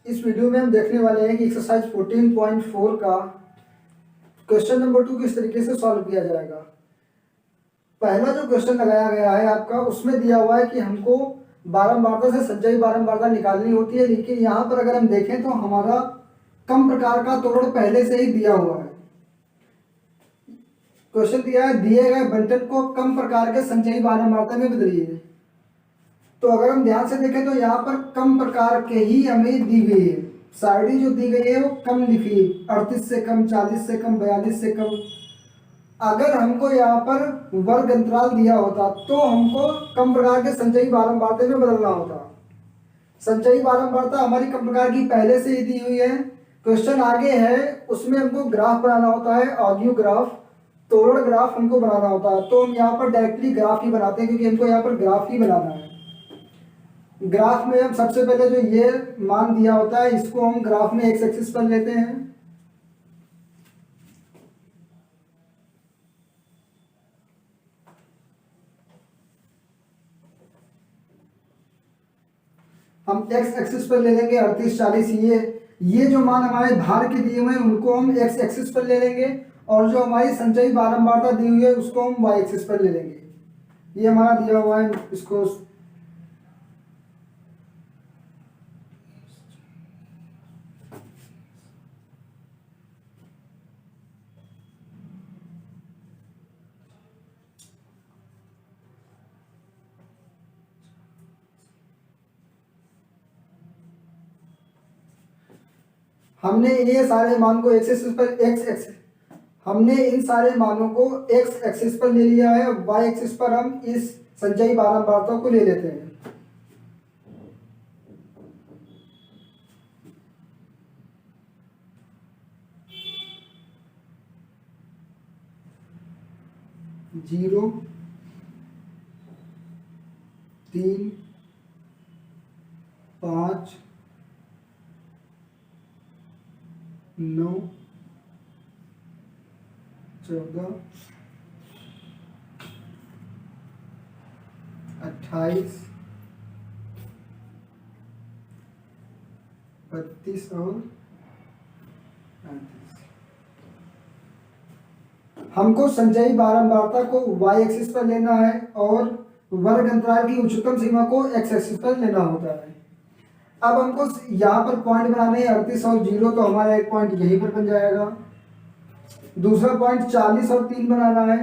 इस वीडियो में हम देखने वाले हैं कि एक्सरसाइज 14.4 का क्वेश्चन नंबर 2 किस तरीके से सॉल्व किया जाएगा। पहला जो क्वेश्चन लगाया गया है आपका, उसमें दिया हुआ है कि हमको बारंबारता से संचयी बारंबारता निकालनी होती है, लेकिन यहाँ पर अगर हम देखें तो हमारा कम प्रकार का तोड़ पहले से ही दिया हुआ है। क्वेश्चन दिया है दिए गए बंटन को कम प्रकार के संचयी बारंबारता में बदलिए। तो अगर हम ध्यान से देखें तो यहाँ पर कम प्रकार के ही हमें दी गई है। साइडी जो दी गई है वो कम लिखी है, 38 से कम, 40 से कम, 42 से कम। अगर हमको यहाँ पर वर्ग अंतराल दिया होता तो हमको कम प्रकार के संचयी बारंबारता में बदलना होता। संचयी बारंबारता हमारी कम प्रकार की पहले से ही दी हुई है। क्वेश्चन आगे है, उसमें हमको ग्राफ बनाना होता है, ऑडियो ग्राफ, तोड़ ग्राफ हमको बनाना होता है। तो हम यहाँ पर डायरेक्टली ग्राफ ही बनाते हैं, क्योंकि हमको यहाँ पर ग्राफ ही बनाना है। ग्राफ में हम सबसे पहले जो ये मान दिया होता है, इसको हम ग्राफ में एक्स एक्सिस पर लेते हैं। हम एक्स एक्सिस पर ले लेंगे 38, 40। ये जो मान हमारे भार के दिए हुए हैं उनको हम एक्स एक्सिस पर ले लेंगे, और जो हमारी संचयी बारंबारता दी हुई है उसको हम वाई एक्सिस पर ले लेंगे। ये हमारा दिया हुआ है, इसको हमने ये सारे मान को एक्स एक्सिस पर हमने इन सारे मानों को एक्स एक्सिस पर ले लिया है। वाई एक्सिस पर हम इस संचयी बारंबारता को ले लेते हैं। जीरो, 3, 5, 9, 14, 28, 32 और 35। हमको संचयी बारंबारता को वाई एक्सिस पर लेना है और वर्ग अंतराल की उच्चतम सीमा को एक्स एक्सिस पर लेना होता है। अब हमको यहाँ पर पॉइंट बनाने हैं 38 और 0, तो हमारा एक पॉइंट यहीं पर बन जाएगा। दूसरा पॉइंट 40 और 3 बनाना है।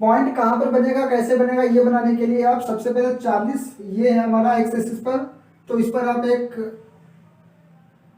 पॉइंट कहाँ पर बनेगा, कैसे बनेगा, ये बनाने के लिए आप सबसे पहले 40 ये है हमारा एक्स एक्सिस पर, तो इस पर आप एक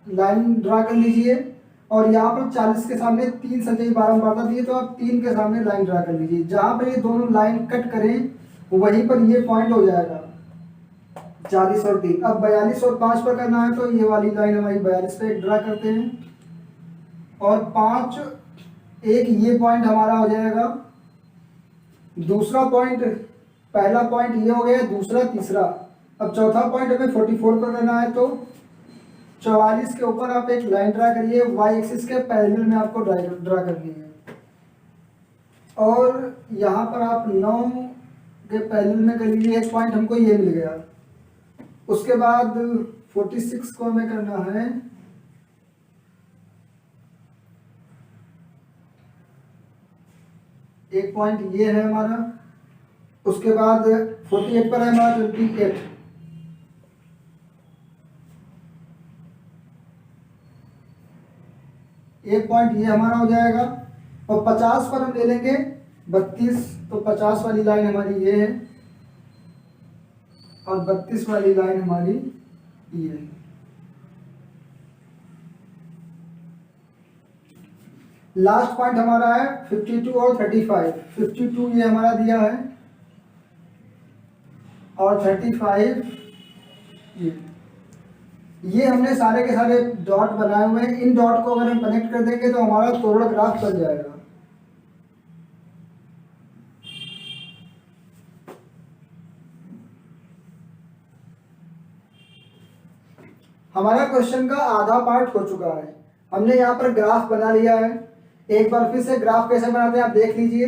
लाइन ड्रा कर लीजिए, और यहाँ पर 40 के सामने 3 संचयी बारंबारता दी है, तो आप 3 के सामने लाइन ड्रा कर लीजिए। जहाँ पर ये दोनों लाइन कट करें वहीं पर ये पॉइंट हो जाएगा 40 और 3। अब 42 और 5 पर करना है, तो ये वाली लाइन हमारी 42 पे ड्रा करते हैं, और 5 एक ये पॉइंट हमारा हो जाएगा। दूसरा पॉइंट, पहला पॉइंट ये हो गया, दूसरा, तीसरा। अब चौथा पॉइंट हमें 44 पर करना है, तो 44 के ऊपर आप एक लाइन ड्रा करिए, वाई एक्सिस के पैरेलल में आपको ड्रा करनी है, और यहाँ पर आप 9 के पैरेलल में कर लीजिए, एक पॉइंट हमको ये मिल गया। उसके बाद 46 को हमें करना है, एक पॉइंट ये है हमारा। उसके बाद 48 पर है हमारा 28, एक पॉइंट ये हमारा हो जाएगा। और 50 पर हम ले लेंगे 32, तो 50 वाली लाइन हमारी ये है, और 32 वाली लाइन हमारी ये है। लास्ट पॉइंट हमारा है 52 और 35। 52 ये हमारा दिया है, और 35 ये हमने सारे के सारे डॉट बनाए हुए हैं। इन डॉट को अगर हम कनेक्ट कर देंगे तो हमारा तोड़ ग्राफ बन जाएगा। हमारा क्वेश्चन का आधा पार्ट हो चुका है। हमने यहाँ पर ग्राफ बना लिया है। एक बार फिर से ग्राफ कैसे बनाते हैं आप देख लीजिए।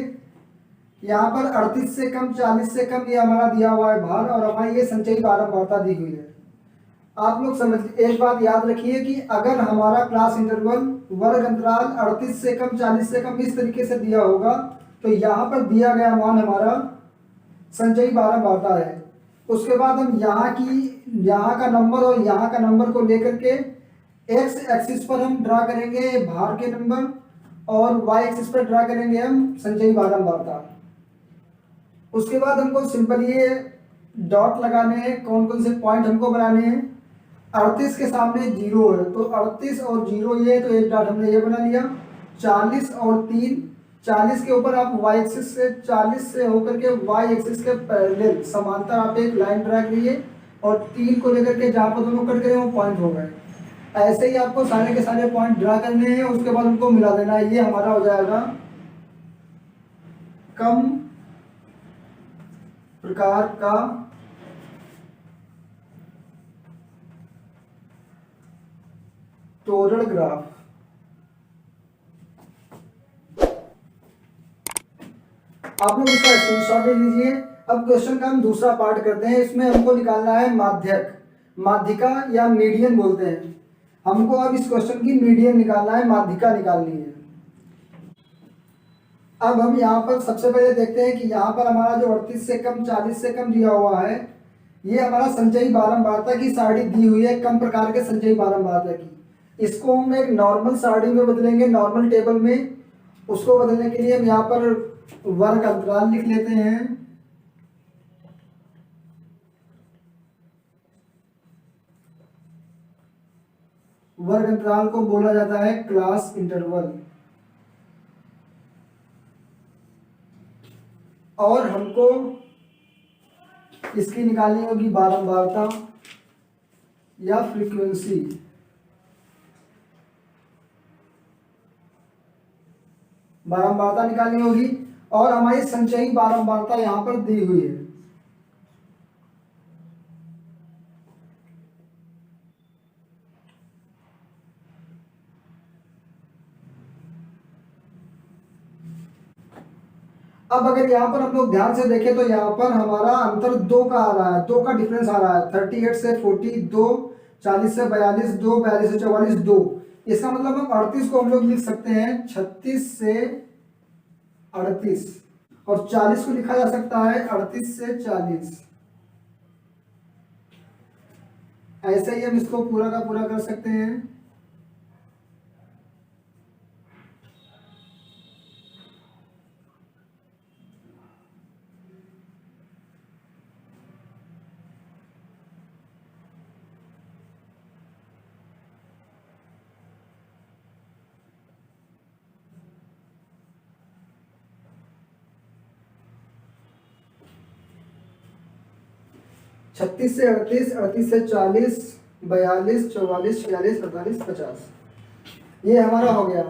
यहाँ पर 38 से कम, 40 से कम ये हमारा दिया हुआ है भार, और हमारी ये संचयी बारंबारता दी हुई है। आप लोग समझ, एक बात याद रखिए कि अगर हमारा क्लास इंटरवल वर्ग अंतराल 38 से कम 40 से कम इस तरीके से दिया होगा तो यहाँ पर दिया गया मान हमारा संचयी बारंबारता है। उसके बाद हम यहाँ का नंबर और यहाँ का नंबर को लेकर के एक्स एक्सिस पर हम ड्रा करेंगे भार के नंबर और वाई एक्सिस पर ड्रा करेंगे हम संचयी बारंबारता। उसके बाद हमको सिंपल ये डॉट लगाने हैं, कौन कौन से पॉइंट हमको बनाने हैं। 38 के सामने 0 है तो 38 और 0 ये, तो एक डॉट हमने ये बना लिया। 40 और 3, 40 के ऊपर आप वाई एक्सिस से 40 से होकर के वाई एक्सिस के पैरेलल समांतर आप एक लाइन ड्रा करिए और 3 को लेकर के जहाँ पर दोनों कट गए वो पॉइंट हो गए। ऐसे ही आपको सारे के सारे पॉइंट ड्रा करने हैं, उसके बाद उनको मिला देना है। ये हमारा हो जाएगा कम प्रकार का टोरल ग्राफ। आप लोग इसका स्क्रीनशॉट ले लीजिए। अब क्वेश्चन का हम दूसरा पार्ट करते हैं। इसमें हमको निकालना है माध्यक, माध्यिका या मीडियन बोलते हैं। हमको अब इस क्वेश्चन की मीडियन निकालना है, माध्यिका निकालनी है। अब हम यहाँ पर सबसे पहले देखते हैं कि यहाँ पर हमारा जो 38 से कम 40 से कम दिया हुआ है, ये हमारा संचयी बारंबारता की सारणी दी हुई है, कम प्रकार के संचयी बारंबारता की। इसको हम एक नॉर्मल सारणी में बदलेंगे, नॉर्मल टेबल में। उसको बदलने के लिए हम यहाँ पर वर्ग अंतराल लिख लेते हैं। वर्ग अंतराल को बोला जाता है क्लास इंटरवल। और हमको इसकी निकालनी होगी बारंबारता या फ्रीक्वेंसी। बारंबारता निकालनी होगी और हमारी संचयी बारंबारता यहां पर दी हुई है। अब अगर यहाँ पर हम लोग ध्यान से देखें तो यहाँ पर हमारा अंतर 2 का आ रहा है, 2 का डिफरेंस आ रहा है। 38 से 40 2, 40 से 42 2, 42 से 44 2। इसका मतलब हम 38 को हम लोग लिख सकते हैं 36 से 38 और 40 को लिखा जा सकता है 38 से 40। ऐसे ही हम इसको पूरा का पूरा कर सकते हैं। छत्तीस से 38, 38 से 40, 42, 44, 46, 48, 50, ये हमारा हो गया।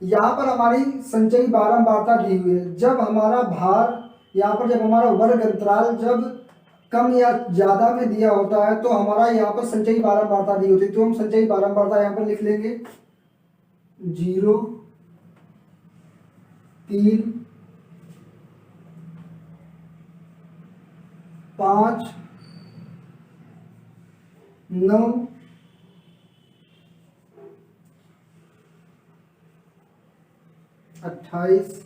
यहाँ पर हमारी संचयी बारंबारता दी हुई है। जब हमारा भार यहाँ पर, जब हमारा वर्ग अंतराल जब कम या ज्यादा में दिया होता है तो हमारा यहाँ पर संचयी बारंबारता दी होती है। तो हम संचयी बारंबारता यहाँ पर लिख लेंगे 0, 3, 5, 9, 28, 50।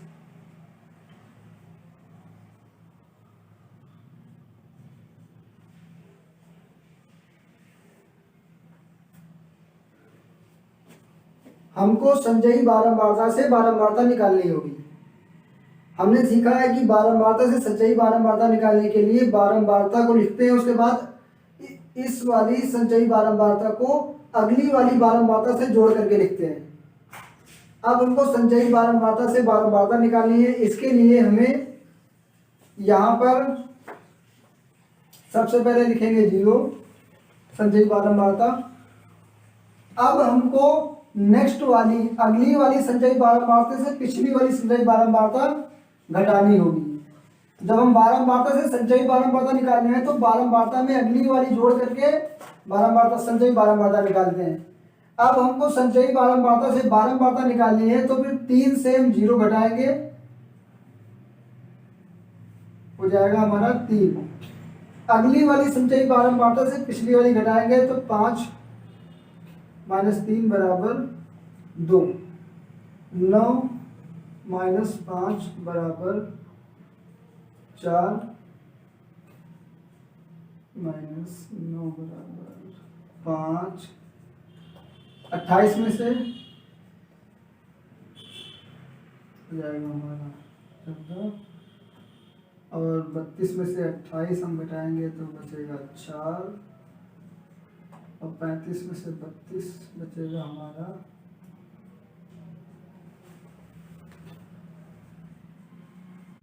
हमको संचयी बारंबारता से बारंबारता निकालनी होगी। हमने सीखा है कि बारंबारता से संचयी बारंबारता निकालने के लिए बारंबारता को लिखते हैं, उसके बाद इस वाली संचयी बारंबारता को अगली वाली बारंबारता से जोड़ करके लिखते हैं। अब हमको संचयी बारंबारता से बारंबारता निकालनी है। इसके लिए हमें यहाँ पर सबसे पहले लिखेंगे 0 संचयी बारंबारता। अब हमको नेक्स्ट वाली अगली वाली संचयी बारंबारता से पिछली वाली संचयी बारंबारता घटानी होगी। जब हम बारंबारता से संचयी बारंबारता निकालने हैं तो बारंबारता में अगली वाली जोड़ करके बारंबारता संचयी बारंबारता निकालते हैं। अब हमको संचयी बारंबारता से बारंबारता निकालनी है तो फिर 3 से हम 0 घटाएंगे, हो जाएगा हमारा 3। अगली वाली संचयी बारंबारता से पिछली वाली घटाएंगे तो 5 - 3 बराबर 2, 9 - 5 बराबर 4 -9 बराबर 5, 28 में से हो जाएगा हमारा 14 और 32 में से 28 हम घटाएंगे तो बचेगा 4 और 35 में से 32 बचेगा हमारा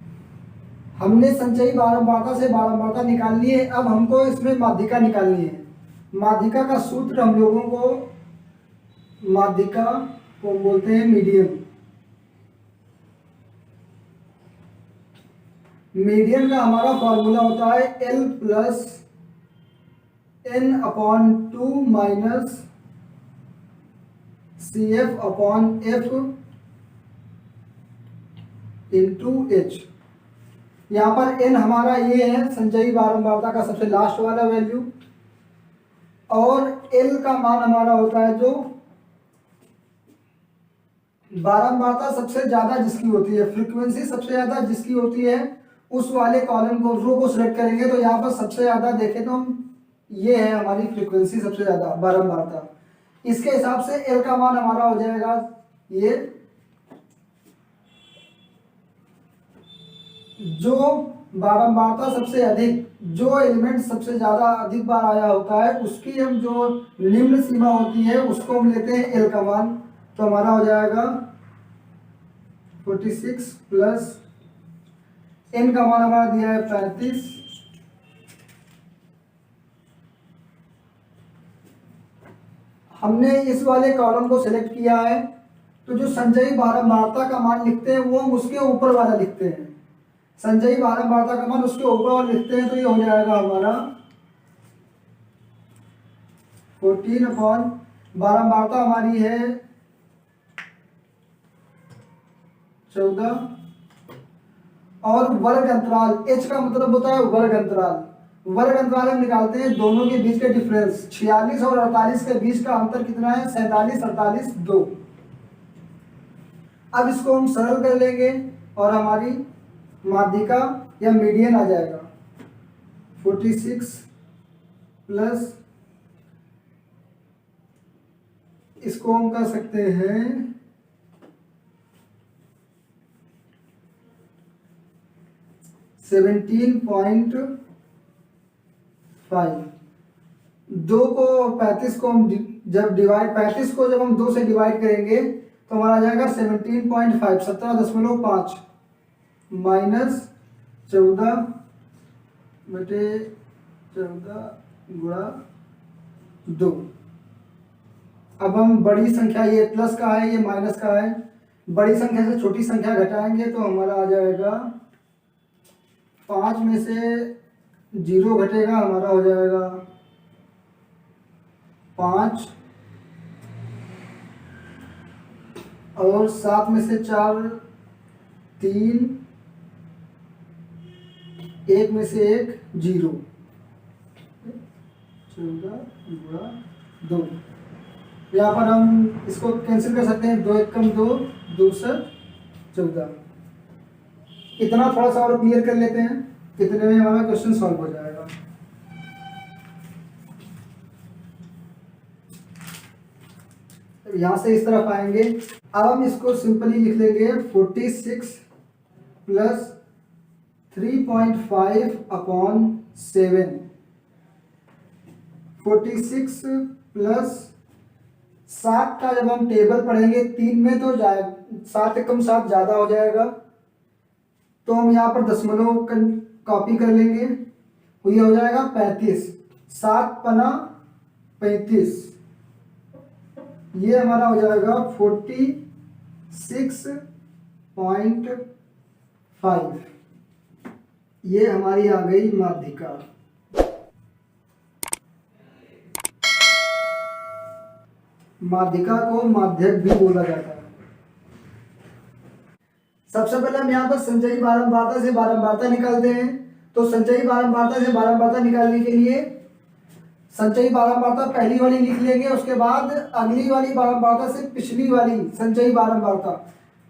1। हमने संचयी बारंबारता से बारंबारता निकाल ली है। अब हमको इसमें माध्यिका निकालनी है। माध्यिका का सूत्र हम लोगों को, माध्यिका को बोलते हैं मीडियन। मीडियन का हमारा फॉर्मूला होता है L + n/2 - CF/F × H। यहाँ पर n हमारा ये है संचयी बारंबारता का सबसे लास्ट वाला वैल्यू, और L का मान हमारा होता है जो बारंबारता सबसे ज्यादा जिसकी होती है, फ्रीक्वेंसी सबसे ज्यादा जिसकी होती है, उस वाले कॉलम को, रो को सिलेक्ट करेंगे तो यहाँ पर सबसे ज्यादा देखें तो हम, ये है हमारी फ्रीक्वेंसी सबसे ज्यादा बारंबारता। इसके हिसाब से L का मान हमारा हो जाएगा ये, जो बारंबारता सबसे अधिक, जो एलिमेंट सबसे ज्यादा अधिक बार आया होता है उसकी हम जो निम्न सीमा होती है उसको हम लेते हैं L का मान। तो हमारा हो जाएगा 46 प्लस n का मान हमारा दिया है 35, हमने इस वाले कॉलम को सिलेक्ट किया है तो जो संचयी बारंबारता का मान लिखते हैं वो हम उसके ऊपर वाला लिखते हैं। संचयी बारंबारता का मान उसके ऊपर वाला लिखते हैं तो ये हो जाएगा हमारा 14 बारंबारता हमारी है 14, और वर्ग अंतराल, h का मतलब होता है वर्ग अंतराल। वर्ग अंतराल हम निकालते हैं दोनों के बीच के डिफरेंस, 46 और 48 के बीच का अंतर कितना है, 47, 48, 2। अब इसको हम सरल कर लेंगे और हमारी माध्यिका या मीडियन आ जाएगा 46 प्लस, इसको हम कर सकते हैं 17.5। 2 को 35 को हम जब डिवाइड, 35 को जब हम 2 से डिवाइड करेंगे तो हमारा आ जाएगा 17.5, 17.5 माइनस 14 बटे 14 गुणा 2। अब हम बड़ी संख्या, ये प्लस का है ये माइनस का है, बड़ी संख्या से छोटी संख्या घटाएंगे तो हमारा आ जाएगा 5 में से 0 घटेगा, हमारा हो जाएगा 5, और 7 में से 4 3, 1 में से 1 0, 14 गुणा 2। यहाँ पर हम इसको कैंसिल कर सकते हैं, 2 एकम 2, 2 से 14। इतना थोड़ा सा और क्लियर कर लेते हैं, कितने में हमारा क्वेश्चन सॉल्व हो जाएगा। यहाँ से इस तरफ आएंगे, अब हम इसको सिंपली लिख लेंगे 46 प्लस 3.5/7, 46 प्लस 7 का जब हम टेबल पढ़ेंगे 3 में तो 7 एकम 7 ज़्यादा हो जाएगा, तो हम यहाँ पर दशमलव कॉपी कर लेंगे, ये हो जाएगा 35, 7 पना 35, ये हमारा हो जाएगा 46.5। ये हमारी आ गई माध्यिका। माध्यिका को माध्यक भी बोला जाता है। सबसे पहले हम यहाँ पर संचयी बारंबारता से बारंबारता निकालते हैं, तो संचयी बारंबारता से बारंबारता निकालने के लिए संचयी बारंबारता पहली वाली लिख लेंगे, उसके बाद अगली वाली बारंबारता से पिछली वाली संचयी बारंबारता,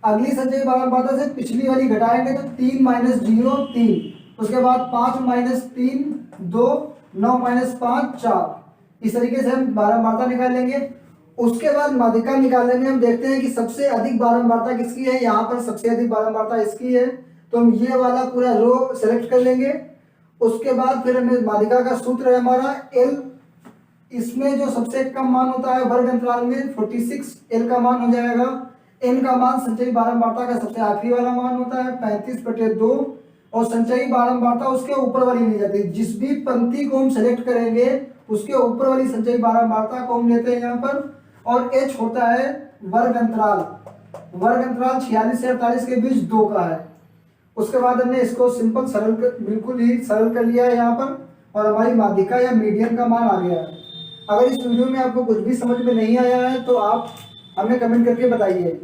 अगली संचयी बारंबारता से पिछली वाली घटाएंगे तो 3 - 0 3, उसके बाद 5 - 3 2, 9 - 5 4। इस तरीके से हम बारंबारता निकाल लेंगे। उसके बाद माध्यिका निकालने में हम देखते हैं कि सबसे अधिक बारंबारता किसकी है। यहाँ पर सबसे अधिक बारंबारता इसकी है, तो हम ये वाला पूरा रो सेलेक्ट कर लेंगे। उसके बाद फिर हमें माध्यिका का सूत्र है हमारा L, इसमें जो सबसे कम मान होता है वर्ग अंतराल में 46 L का मान हो जाएगा। N का मान संचयी बारंबारता का सबसे आखिरी वाला मान होता है 35/2, और संचयी बारंबारता उसके ऊपर वाली नहीं जाती। जिस भी पंक्ति को हम सेलेक्ट करेंगे उसके ऊपर वाली संचयी बारंबारता को हम लेते हैं यहाँ पर। और H होता है वर्ग अंतराल, वर्ग अंतराल 46 से 48 के बीच 2 का है। उसके बाद हमने इसको सिंपल सरल बिल्कुल ही सरल कर लिया है यहाँ पर, और हमारी माध्यिका या मीडियन का मान आ गया है। अगर इस वीडियो में आपको कुछ भी समझ में नहीं आया है तो आप हमें कमेंट करके बताइए।